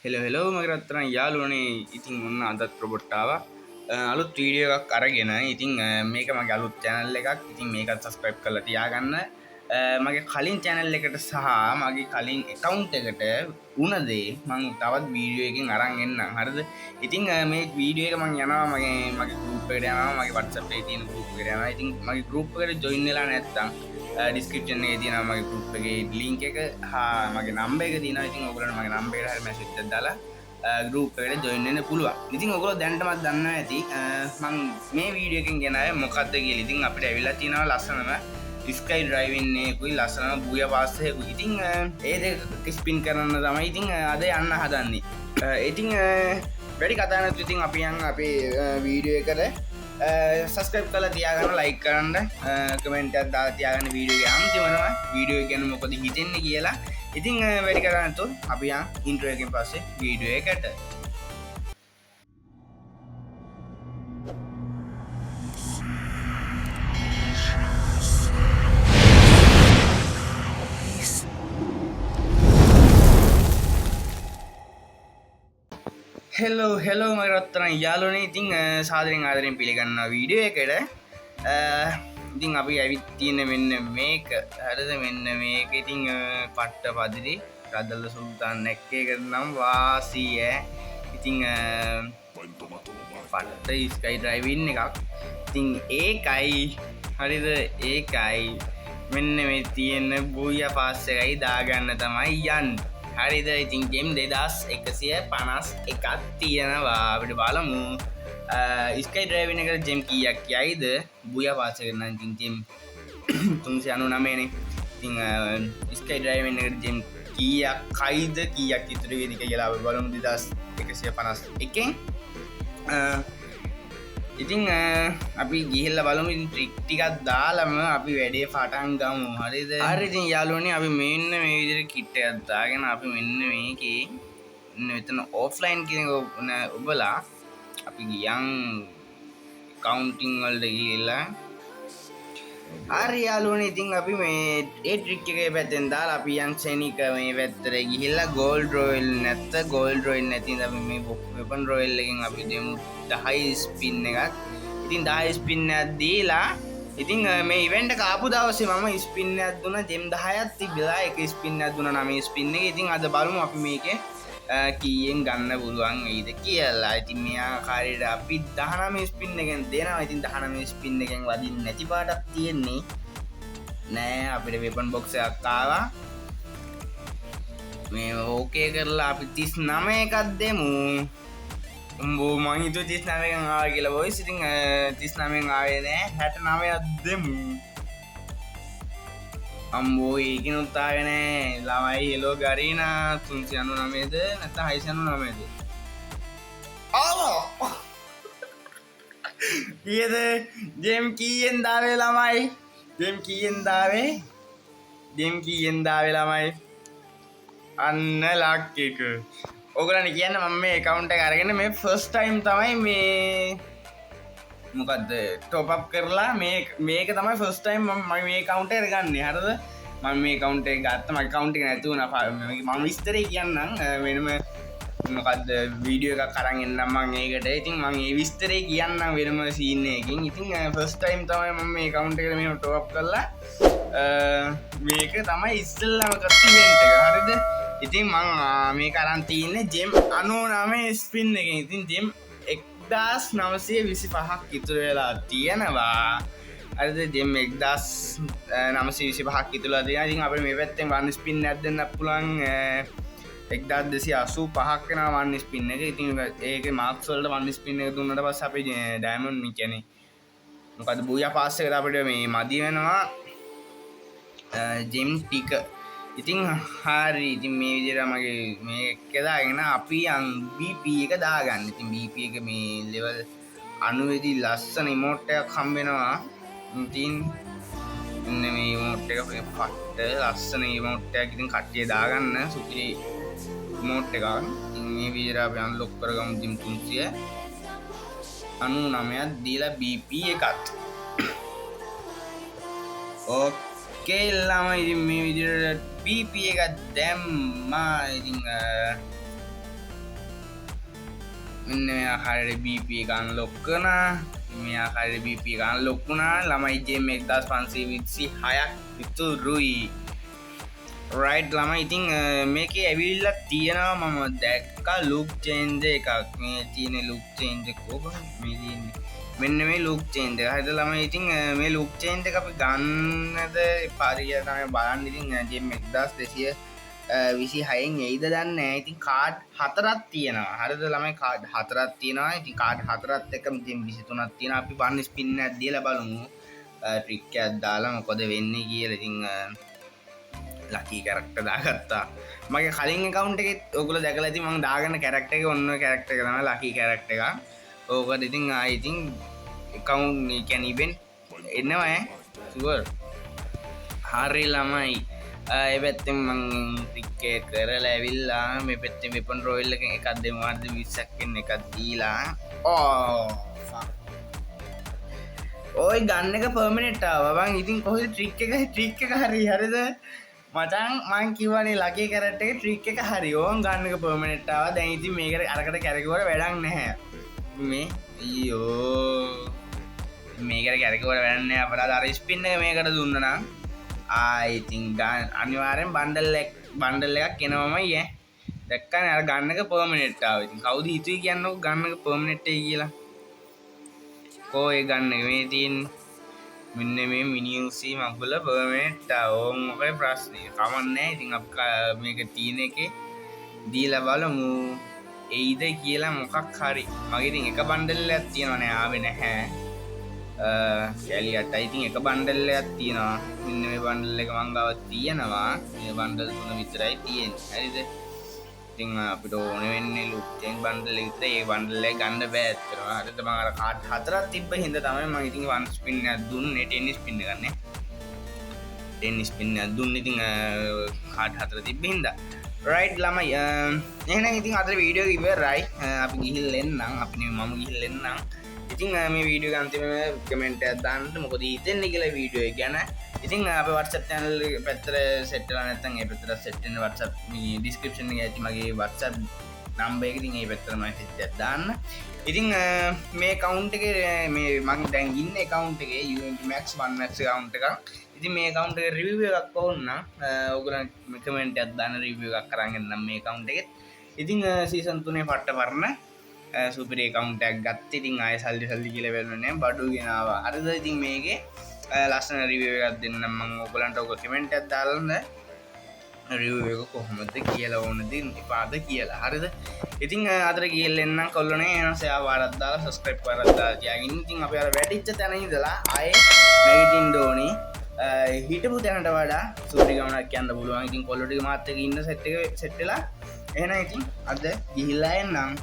Hello මගේ රත්තරන් යාළුවනේ ඉතින් ඔන්න අදත් රොබොට් ආවා අලුත් වීඩියෝ එකක් අරගෙන ඉතින් මේක මගේ අලුත් channel එකක් ඉතින් මේකත් subscribe කරලා තියාගන්න මගේ කලින් channel එකට සහ මගේ කලින් account එකට වුණ දේ මම තවත් වීඩියෝ එකකින් අරන් එන්නම් හරිද ඉතින් මේ වීඩියෝ එක මම යනවා මගේ group එකට යනවා මගේ WhatsApp එකේ තියෙන group එකට යනවා ඉතින් මගේ group එකට join වෙලා නැත්නම් description එකේ තියෙනවා මගේ group එකේ link එක හා මගේ number එක තියෙනවා ඉතින් ඔයගොල්ලෝ මගේ number එකට හරි message එකක් දාලා group එකට join වෙන්න පුළුවන්. ඉතින් ඔයගොල්ලෝ දැනටමත් දන්නවා ඇති මම මේ වීඩියෝ එකෙන් ගෙනාවේ මොකක්ද කියලා. ඉතින් අපිට ඇවිල්ලා තියෙනවා ලස්සනම sky driving එකකුයි ලස්සනම බූයා පාස් එකකුයි. ඉතින් ඒ දෙක ස්පින් කරන්න තමයි ඉතින් අද යන්න හදන්නේ. ඉතින් වැඩි කතා නැතුව ඉතින් අපි යන් අපේ වීඩියෝ එකට subscribe කරලා තියාගන්න like කරන්න comment එකක් දාලා තියාගන්න වීඩියෝ එක අන්තිමටම වීඩියෝ එක ගැන මොකද හිතෙන්නේ කියලා. ඉතින් වැඩි කරන්නේ නැතුව අපි යන් intro එකෙන් පස්සේ වීඩියෝ එකට. හෙලෝ මගේ රත්තරන් යාළුවනේ ඉතින් සාදරයෙන් ආදරයෙන් පිළිගන්නවා වීඩියෝ එකට. ඉතින් අපි ඇවිත් තියෙන මෙන්න මේක හරිද මෙන්න මේක ඉතින් පට්ට පදිරි රදල්ල සුල්තාන් නැක්කේ කරනම් වාසී ඉතින් පට්ට ස්කයි ඩ්‍රයිවින් එකක් ඉතින් ඒකයි හරිද ඒකයි මෙන්න මේ තියෙන බූයා පාස් එකයි දාගන්න තමයි යන්නේ හරිද ඉතින් ගේම් 2151ක් තියෙනවා අපිට බලමු ස්කයි ඩ්‍රයිවින් එකට ජෙම් කීයක් යයිද බූයා පාස් එකට නම් ඉතින් ජෙම් 399 නේ ඉතින් ස්කයි ඩ්‍රයිවින් එකට ජෙම් කීයක්යිද කීයක් ඉතුරු වෙයිද කියලා අපි බලමු 2151න් ඉතින් අපි ගිහිල්ලා බලමු ඉතින් ට්‍රික් ටිකක් දාලම අපි වැඩේ පටන් ගමු හරිද හරි ඉතින් යාළුවනේ අපි මෙන්න මේ විදිහට කිට් එකක් දාගෙන අපි මෙන්න මේකේ මෙතන ඔෆ්ලයින් කියන ඔබලා අපි ගියන් කවුන්ටිං වලට ගිහිල්ලා හරි යාළුවනේ ඉතින් අපි මේ ඒ ට්‍රික් එකේ පැත්තෙන් දාලා අපි යන් ක්ෂණික මේ පැත්තට ගිහිල්ලා ගෝල්ඩ් රොයල් නැත්ත ගෝල්ඩ් රොයල් නැති අපි මේ වෙපන් රොයල් එකෙන් අපි දෙමු 10 ස්පින් එකක් ඉතින් 10 ස්පින් එකක් දීලා ඉතින් මේ ඉවෙන්ට් එක ආපු දවසේ මම ස්පින් එකක් දුන්නා ජෙම් 10ක් තිබිලා එක ස්පින් එකක් දුන්නා 9 ස්පින් එක ඉතින් අද බලමු අපි මේකේ කීයෙන් ගන්න පුළුවන් වෙයිද කියලා. ඉතින් මේ ආකාරයට අපි 19 ස්පින් එකෙන් දෙනවා. ඉතින් 19 ස්පින් එකෙන් වදින්න නැති පාටක් තියෙන්නේ. නෑ අපිට වෙපන් බොක්ස් එකක් ආවා. මේ ඕකේ කරලා අපි 39 එකක් දෙමු. උඹෝ මං හිතුවේ 39 එකෙන් ආවා කියලා බොයිස්. ඉතින් 39 එකෙන් ආවේ නෑ 69ක් දෙමු. අම්බෝ ඒකිනුත් ආවේ නෑ ළමයි හෙලෝ ගරීනා 399ද නැත්නම් 699ද ආවා කීයද ජෙම් කීයෙන් දාවේ ළමයි ජෙම් කීයෙන් දාවේ ළමයි අන්න ලක් එක ඕගොල්ලන් කියන්න මම මේ account එක අරගෙන මේ first time තමයි මේ මොකද ටොප් අප් කරලා මේක තමයි ෆස්ට් ටයිම් මම මේ account එක ගන්නේ හරිද මම මේ account එක ගත්තා මගේ account එක නැති වුණා මම විස්තරේ කියන්නම් වෙනම මොකද වීඩියෝ එකක් අරන් එන්නම් මම ඒකට ඉතින් මම ඒ විස්තරේ කියන්නම් වෙනම සීන් එකකින් ඉතින් ෆස්ට් ටයිම් තමයි මම මේ account එකට මෙහෙම ටොප් අප් කරලා මේක තමයි ඉස්සෙල්ලාම කරපු ඉවෙන්ට් එක හරිද ඉතින් මම මේක අරන් තින්නේ ජෙම් 99 ස්පින් එකෙන් ඉතින් ජෙම් 1925ක් ඉතුරු වෙලා තියෙනවා හරිද ජෙම් 1925ක් ඉතුරුලා තියෙනවා ඉතින් අපිට මේ පැත්තෙන් වන් ස්පින් එකක් දෙන්න පුළුවන් 1285ක් වෙනවා වන් ස්පින් එක ඉතින් ඒකේ මාක්ස් වලට වන් ස්පින් එක දුන්නාට පස්සේ අපි ඩයමන්ඩ් මේ කියන්නේ මොකද බූයා පාස් එකට අපිට මේ මදි වෙනවා ජෙම් ටික ඉතින් හරි ඉතින් මේ විදිහට මගේ මේක දාගෙන අපි යන් BP එක දාගන්න. ඉතින් BP එක මේ level 90 දී ලස්සන emote එකක් හම්බ වෙනවා. ඉතින් මෙන්න මේ emote එක පට්ට ලස්සන emote එකක් ඉතින් කට්ටිය දාගන්න සුපිරි emote එකක්. ඉතින් මේ විදිහට අපි unlock කරගමු ජිම් 399ක් දීලා BP එකත්. ඕකේ ළමයි ඉතින් මේ විදිහට BP එක දැම්මා ඉතින් මෙන්න මේ ආකාරයට BP එක අන්ලොක් කරනවා. මේ ආකාරයට BP එක අන්ලොක් වුණා. ළමයි ජෙම් 1526ක් විතුරුයි. රයිට් ළමයි ඉතින් මේකේ ඇවිල්ලා තියෙනවා මම දැක්කා ලුක් චේන්ජ් එකක්. මේ තියෙන ලුක් චේන්ජ් එක කොහොමද මේ තියෙන්නේ? මෙන්න මේ ලුක් චේන්ජ් එක. හරිද ළමයි ඉතින් මේ ලුක් චේන්ජ් එක අපි ගන්නද පාරිය තමයි බලන්න. ඉතින් ජෙම් 1226න් එයිද දන්නේ නැහැ. ඉතින් කාඩ් 4ක් තියෙනවා. හරිද ළමයි කාඩ් 4ක් තියෙනවා. ඉතින් කාඩ් 4ත් එක්කම ඉතින් 23ක් තියෙනවා. අපි බලන්න ස්පින් එකක් දීලා බලමු. ට්‍රික් එකක් දාලා මොකද වෙන්නේ කියලා. ඉතින් ලකී කැරක්ටර් දාගත්තා. මගේ කලින් account එකෙත් ඔයගොල්ලෝ දැකලා ඉතින් මම දාගන්න කැරක්ටර් එක ඔන්න ඔය කැරක්ටර් එක තමයි ලකී කැරක්ටර් එක. ඕකද ඉතින් ආයි ඉතින් account කියන්නේ ඉවෙන්ට් එනවා ඈ. ෂුවර්. හරි ළමයි. ඒ පැත්තෙන් මං ට්‍රික් එක කරලා ඇවිල්ලා මේ පැත්තේ වෙපන් රොයල් එකෙන් එකක් දෙමු. අද 20ක් වෙන එකක් දීලා. ඔය ගන්න එක පර්මනන්ට් ආවා. මං ඉතින් කොහොමද ට්‍රික් එක හරි හරිද? මචං මං කිව්වනේ ලකී කැරක්ටර් එකේ ට්‍රික් එක හරි. ඕන් ගන්න එක පර්මනන්ට් ආවා. දැන් ඉතින් මේකට අරකට කැරකුවට වැඩක් නැහැ. මේ අයියෝ මේකට කැරකුවට වැඩක් නැහැ. අපරාධ අර ස්පින් එක මේකට දුන්නා නම් ඉතින් අනිවාර්යෙන් බණ්ඩල් එකක් එනවමයි ඈ. දැක්කනේ අර ගන්න එක පර්මනන්ට් ආවා. ඉතින් කවුද හිතුවේ කියන්නකො ගන්න එක පර්මනන්ට් එකයි කියලා. කොහේ ගන්න එක මේ තියෙන්නේ? මෙන්න මේ මිනියුසි මගුල පර්මනන්ට් ඕම් මොකයි ප්‍රශ්නේ? කමන්නේ. ඉතින් අපි මේක තියෙන එකේ දීලා බලමු. එයිද කියලා මොකක් හරි. මගේ ඉතින් එක බණ්ඩල් එකක් තියෙනවනේ ආවේ නැහැ. කැලියට ඉතින් එක බණ්ඩල් එකක් තියෙනවා. මෙන්න මේ බණ්ඩල් එක මං ගාව තියෙනවා. මේ බණ්ඩල් 3 විතරයි තියෙන්නේ. හරිද? ඉතින් අපිට ඕනේ වෙන්නේ ලුක් චේන්ජ් බණ්ඩල් එක විතරයි. ඒ බණ්ඩල් එක ගන්න බෑ ඇත්තටම. හරිද? මම අර කාඩ් 4ක් තිබ්බ හින්දා තමයි මම ඉතින් 1 ස්පින් එකක් දුන්නේ. 10 ස්පින් එකක් නේ. 10 ස්පින් එකක් දුන්නේ ඉතින් කාඩ් 4 තිබ්බ හින්දා. රයිට් ළමයි. එහෙනම් ඉතින් අද වීඩියෝ එක ඉවරයි. අපි ගිහිල්ලා එන්නම්. අපි නෙමෙයි මම ගිහිල්ලා එන්නම්. ඉතින් මේ වීඩියෝ එක අන්තිමේ කමෙන්ට් එකක් දාන්න මොකද හිතෙන්නේ කියලා වීඩියෝ එක ගැන. ඉතින් අපේ WhatsApp channel එක පැත්තට සෙට් වෙලා නැත්නම් ඒ පැත්තට සෙට් වෙන WhatsApp මේ description එකේ ඇති මගේ WhatsApp number එක. ඉතින් ඒ පැත්තට message එකක් දාන්න. ඉතින් මේ account එකේ මේ මම දැන් ඉන්න account එකේ UMP Max 1 Max account එකක්. ඉතින් මේ account එකේ review එකක් ඕන නම් ඔයගොල්ලන් කමෙන්ට් එකක් දාන්න review එකක් කරන් එන්නම් මේ account එකෙත්. ඉතින් season 3 පට්ට පරණ සුපර් account එකක් ගත්තා. ඉතින් ආයෙ සල්ලි කියලා වෙන්නේ නැහැ. බඩු ගෙනාවා. හරිද? ඉතින් මේකේ ලස්සන රිවිව් එකක් දෙන්නම් මම ඔයගලන්ට. ඔක කමෙන්ට් එකක් දාලා රිවිව් එක කොහොමද කියලා ඕනද ඉපාද කියලා. හරිද? ඉතින් අතර ගිහලා එන්නම් කොල්ලනේ. එනවා ෂෙයා වාරක් දාලා සබ්ස්ක්‍රයිබ් වාරක් දාලා තියාගන්න. ඉතින් අපි අර වැටිච්ච තැන ඉඳලා ආයෙ නැගිටින්න ඕනේ. හිටපු තැනට වඩා සුපරි ගමනක් යන්න පුළුවන්. ඉතින් කොල්ලෝ ටික මාත් එක්ක ඉන්න සෙට් වෙලා එහෙනම් ඉතින් අද ගිහිල්ලා එන්නම්.